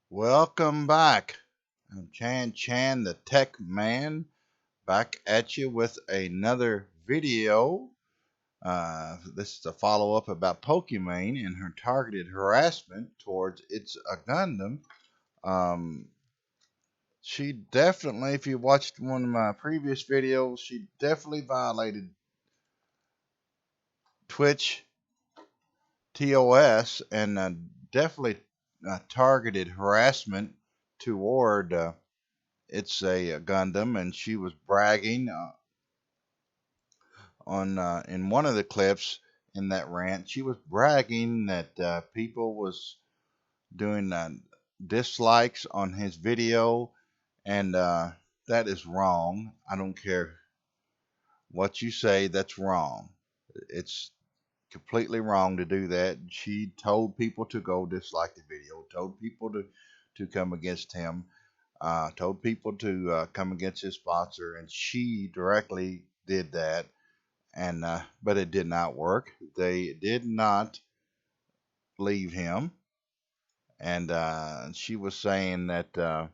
Welcome back. I'm Chan the Tech Man, back at you with another video. This is a follow up about Pokimane and her targeted harassment towards its a Gundam. Um, she definitely, if you watched one of my previous videos, she definitely violated Twitch TOS and definitely targeted harassment toward. It's a Gundam, and she was bragging on in one of the clips in that rant. She was bragging that people was doing dislikes on his video, and that is wrong. I don't care what you say. That's wrong. It's completely wrong to do that. She told people to go dislike the video. Told people to come against him. Told people to come against his sponsor, and she directly did that. And but it did not work. They did not leave him, and she was saying that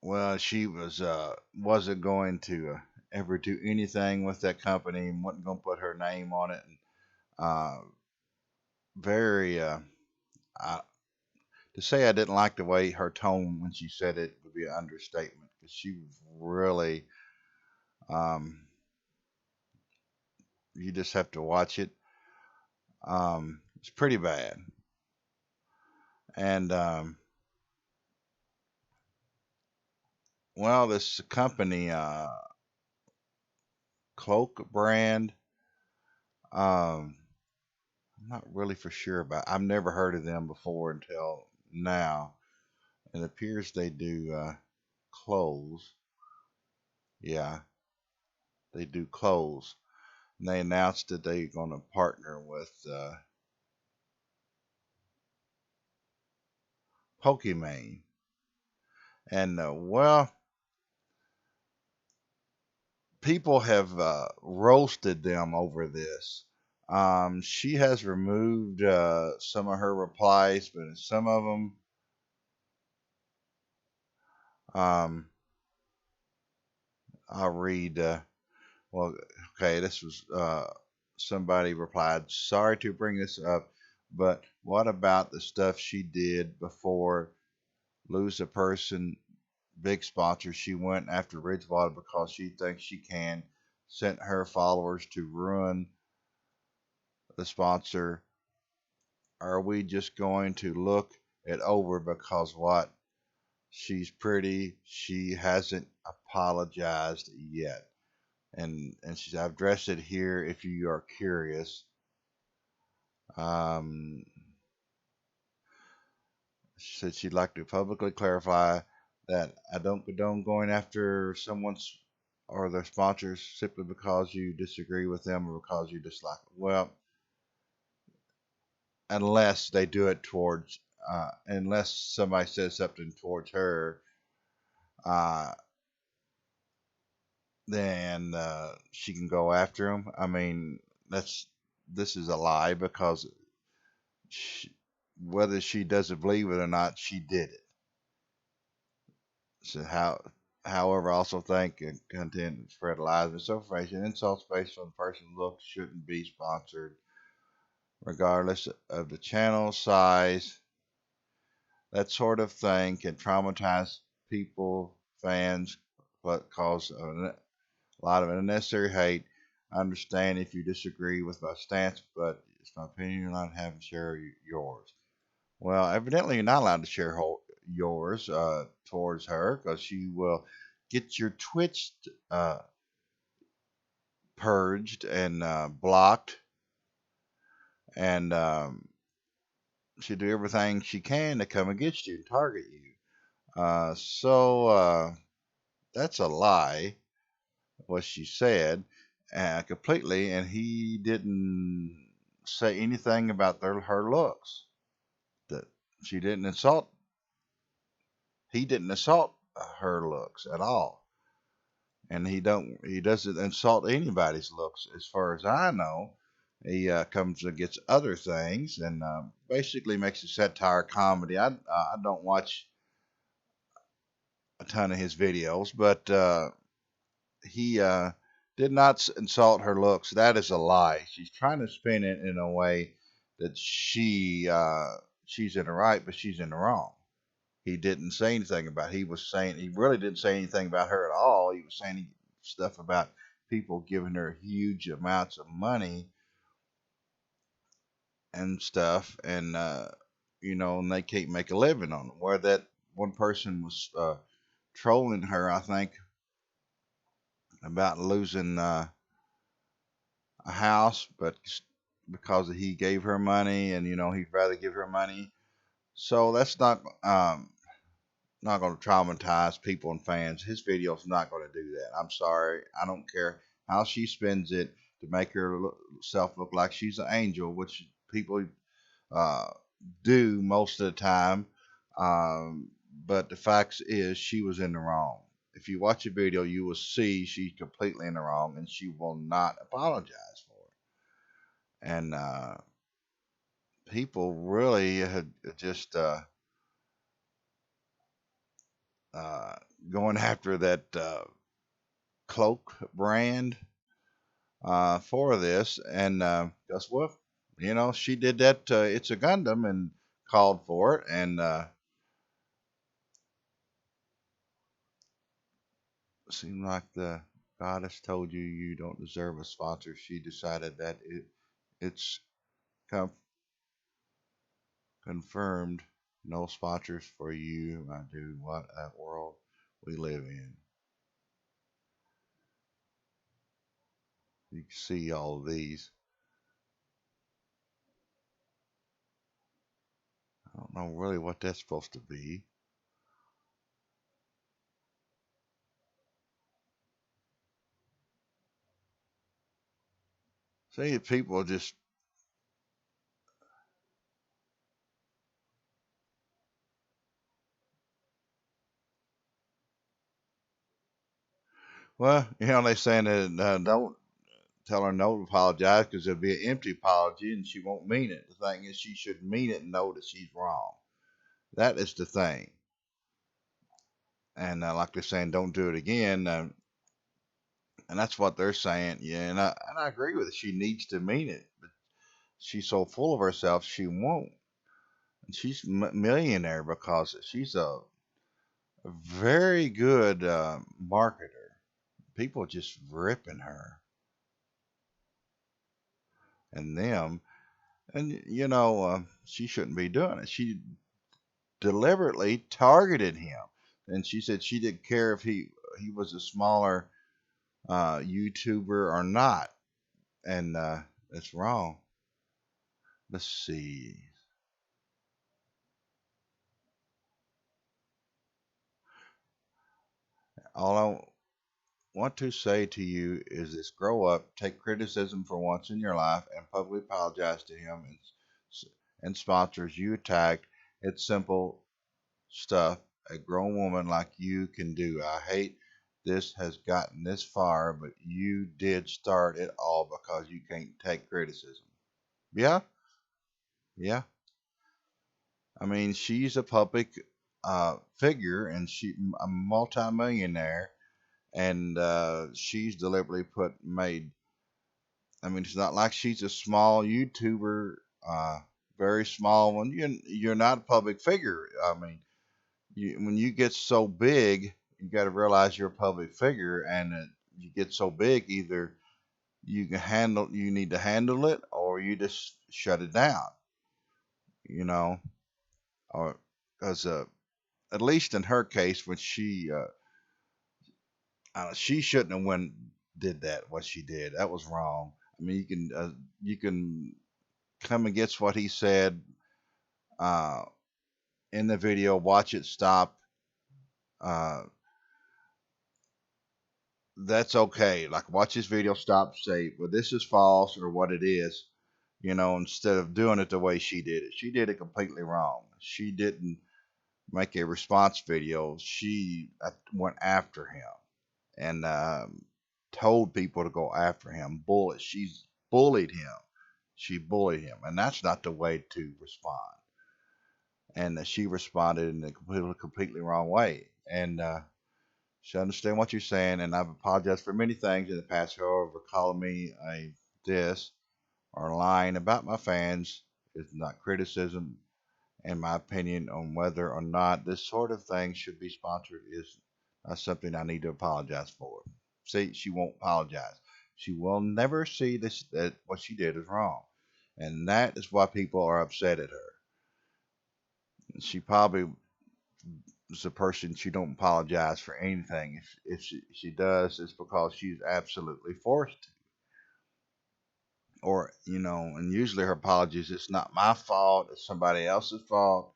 well, she wasn't going to ever do anything with that company and wasn't going to put her name on it. And uh, very I, to say I didn't like the way her tone when she said it would be an understatement because she was really you just have to watch it. It's pretty bad. And well, this company, cloak brand, I'm not really for sure about. I've never heard of them before until now. It appears they do clothes. Yeah, they do clothes. And they announced that they're going to partner with Pokimane. And well, people have roasted them over this. She has removed some of her replies, but some of them, um, I'll read. Well, okay, this was somebody replied, sorry to bring this up, but what about the stuff she did before lose a person, big sponsor? She went after Ridgewater because she thinks she can, sent her followers to ruin the sponsor. Are we just going to look it over because what? She's pretty. She hasn't apologized yet. And she's I've addressed it here if you are curious. Um, she said she'd like to publicly clarify that I don't condone going after someone's or their sponsors simply because you disagree with them or because you dislike. Well, unless they do it towards, unless somebody says something towards her, uh, then she can go after them. I mean, that's this is a lie because she, whether she doesn't believe it or not, she did it. So however, I also think content spread lies, misinformation, insults based on the person's looks shouldn't be sponsored, regardless of the channel size. That sort of thing can traumatize people, fans, but cause a lot of unnecessary hate. I understand if you disagree with my stance, but it's my opinion. You're not having to share yours. Well, evidently you're not allowed to share yours towards her because she will get your Twitch purged and blocked, and she'll do everything she can to come against you and target you. So that's a lie, what she said, completely, and he didn't say anything about her looks. That she didn't insult, he didn't assault her looks at all, and he doesn't insult anybody's looks as far as I know. He comes and gets other things and basically makes a satire comedy. I don't watch a ton of his videos, but he did not insult her looks. That is a lie. She's trying to spin it in a way that she's in the right, but she's in the wrong. He didn't say anything about. He was saying he really didn't say anything about her at all. He was saying stuff about people giving her huge amounts of money and stuff, and and they can't make a living on it. Where that one person was trolling her, I think, about losing a house, but because he gave her money, and he'd rather give her money. So that's not going to traumatize people and fans. His video's not going to do that. I'm sorry. I don't care how she spends it to make herself look like she's an angel, which people uh, do most of the time. Um, but the fact is, she was in the wrong. If you watch the video, you will see she's completely in the wrong, and she will not apologize for it. And people really had just uh, going after that cloak brand for this. And guess what? She did that. It's a Gundam and called for it. And seemed like the goddess told you don't deserve a sponsor. She decided that it's com- confirmed no sponsors for you. My dude, what a world we live in. You can see all of these. I don't know really what that's supposed to be. See, people just, well, they saying that don't tell her no to apologize because it'll be an empty apology and she won't mean it. The thing is, she should mean it and know that she's wrong. That is the thing. And like they're saying, don't do it again. And that's what they're saying. Yeah, and I agree with it. She needs to mean it, but she's so full of herself, she won't. And she's millionaire because she's a very good marketer. People just ripping her and them. And she shouldn't be doing it. She deliberately targeted him, and she said she didn't care if he was a smaller YouTuber or not, and that's wrong. Let's see. All I want to say to you is this: grow up, take criticism for once in your life, and publicly apologize to him and sponsors you attacked. It's simple stuff a grown woman like you can do. I hate this has gotten this far, but you did start it all because you can't take criticism. Yeah, yeah. I mean, she's a public figure, and she a multimillionaire, and she's deliberately made. I mean, it's not like she's a small YouTuber, very small one. You're not a public figure. I mean, when you get so big, you got to realize you're a public figure, and you get so big, either you need to handle it, or you just shut it down, you know, or because at least in her case, when she shouldn't have went did that what she did. That was wrong. I mean, you can come against what he said uh, in the video, watch it, stop. Uh, that's okay. Like watch this video, stop, say, well, this is false or what it is, instead of doing it the way she did it. She did it completely wrong. She didn't make a response video. She went after him and told people to go after him. She's bullied him. She bullied him, and that's not the way to respond. And she responded in a completely wrong way. And she understand what you're saying, and I've apologized for many things in the past. However, calling me a this or lying about my fans is not criticism. In my opinion, on whether or not this sort of thing should be sponsored is not something I need to apologize for. See, she won't apologize. She will never see this that what she did is wrong, and that is why people are upset at her. She probably is a person she don't apologize for anything. If she does, it's because she's absolutely forced to. Or and usually her apologies, it's not my fault, it's somebody else's fault,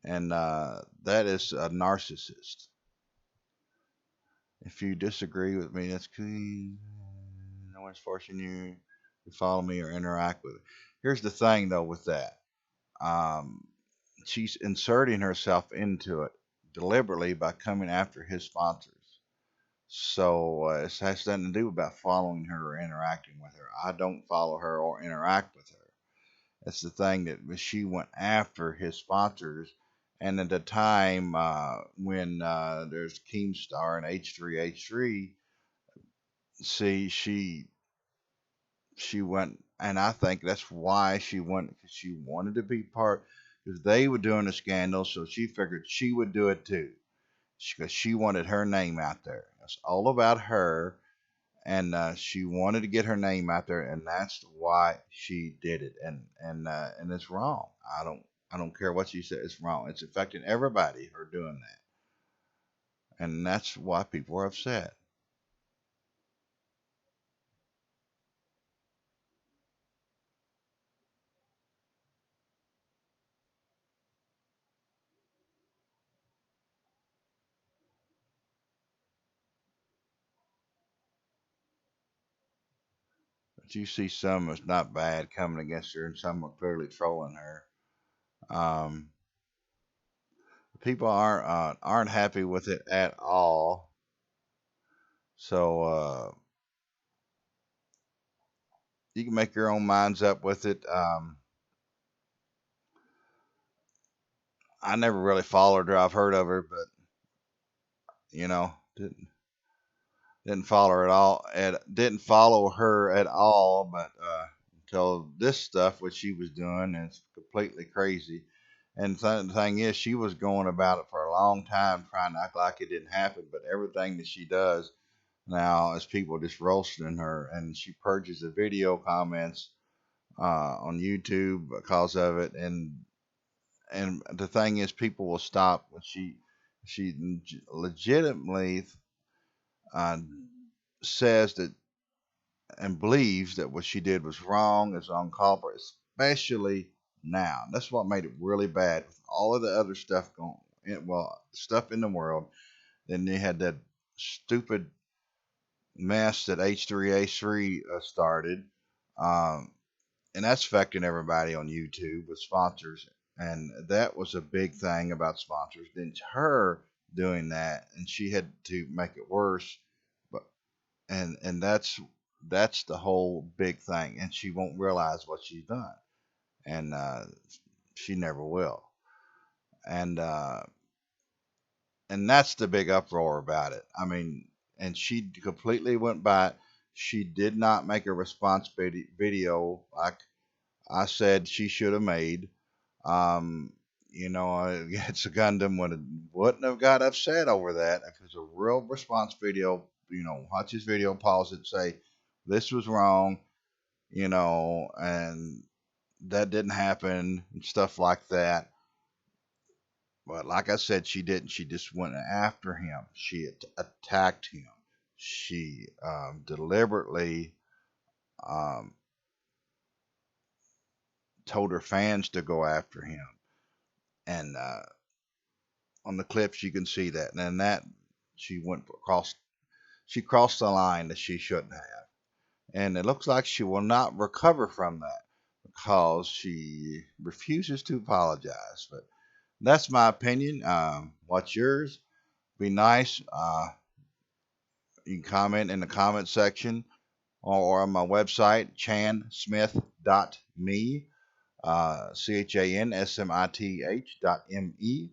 and that is a narcissist. If you disagree with me, that's cool. No one's forcing you to follow me or interact with me. Here's the thing, though, with that. Um, she's inserting herself into it deliberately by coming after his sponsors. So it has nothing to do about following her or interacting with her. I don't follow her or interact with her. That's the thing that she went after his sponsors. And at the time when there's Keemstar and H3H3, see, she went, and I think that's why she went, because she wanted to be part, because they were doing a scandal, so she figured she would do it too, because she wanted her name out there. It's all about her, and she wanted to get her name out there, and that's why she did it. And it's wrong. I don't care what she said. It's wrong. It's affecting everybody. Her doing that, and that's why people are upset. But you see some that's not bad coming against her, and some are clearly trolling her. Um, People aren't happy with it at all. So you can make your own minds up with it. I never really followed her. I've heard of her, but you know, didn't follow her at all. And didn't follow her at all. But until this stuff, what she was doing, is completely crazy. And the thing is, she was going about it for a long time, trying to act like it didn't happen. But everything that she does now is people just roasting her, and she purges the video comments on YouTube because of it. And the thing is, people will stop when she legitimately uh, says that and believes that what she did was wrong, is uncalled for, especially now. That's what made it really bad with all of the other stuff going, well, stuff in the world. Then they had that stupid mess that H3H3 started, um, and that's affecting everybody on YouTube with sponsors. And that was a big thing about sponsors. Then her doing that, and she had to make it worse. But and that's the whole big thing. And she won't realize what she's done, and she never will. And and that's the big uproar about it. I mean, and she completely went by it. She did not make a response video like I said she should have made. Um, it's a Gundam wouldn't have got upset over that if it's a real response video. Watch his video, pause it, say this was wrong, and that didn't happen and stuff like that. But like I said, she didn't. She just went after him. She attacked him. She deliberately um, told her fans to go after him. And on the clips, you can see that. And then that she went across. She crossed the line that she shouldn't have. And it looks like she will not recover from that because she refuses to apologize. But that's my opinion. What's yours? Be nice. You can comment in the comment section or on my website, chansmith.me, CHANSMITH.me.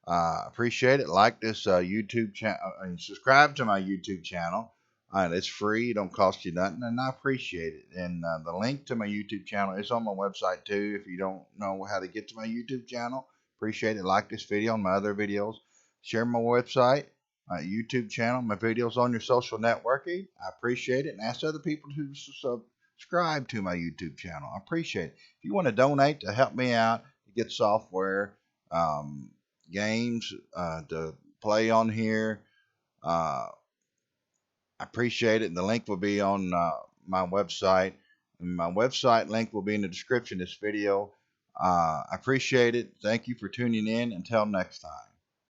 Appreciate it. Like this YouTube channel and subscribe to my YouTube channel. It's free, it don't cost you nothing, and I appreciate it. And the link to my YouTube channel is on my website too. If you don't know how to get to my YouTube channel, appreciate it. Like this video and my other videos. Share my website, my YouTube channel, my videos on your social networking. I appreciate it. And ask other people to subscribe to my YouTube channel. I appreciate it. If you want to donate to help me out to get software, games to play on here, I appreciate it. And the link will be on my website. And my website link will be in the description of this video. I appreciate it. Thank you for tuning in. Until next time.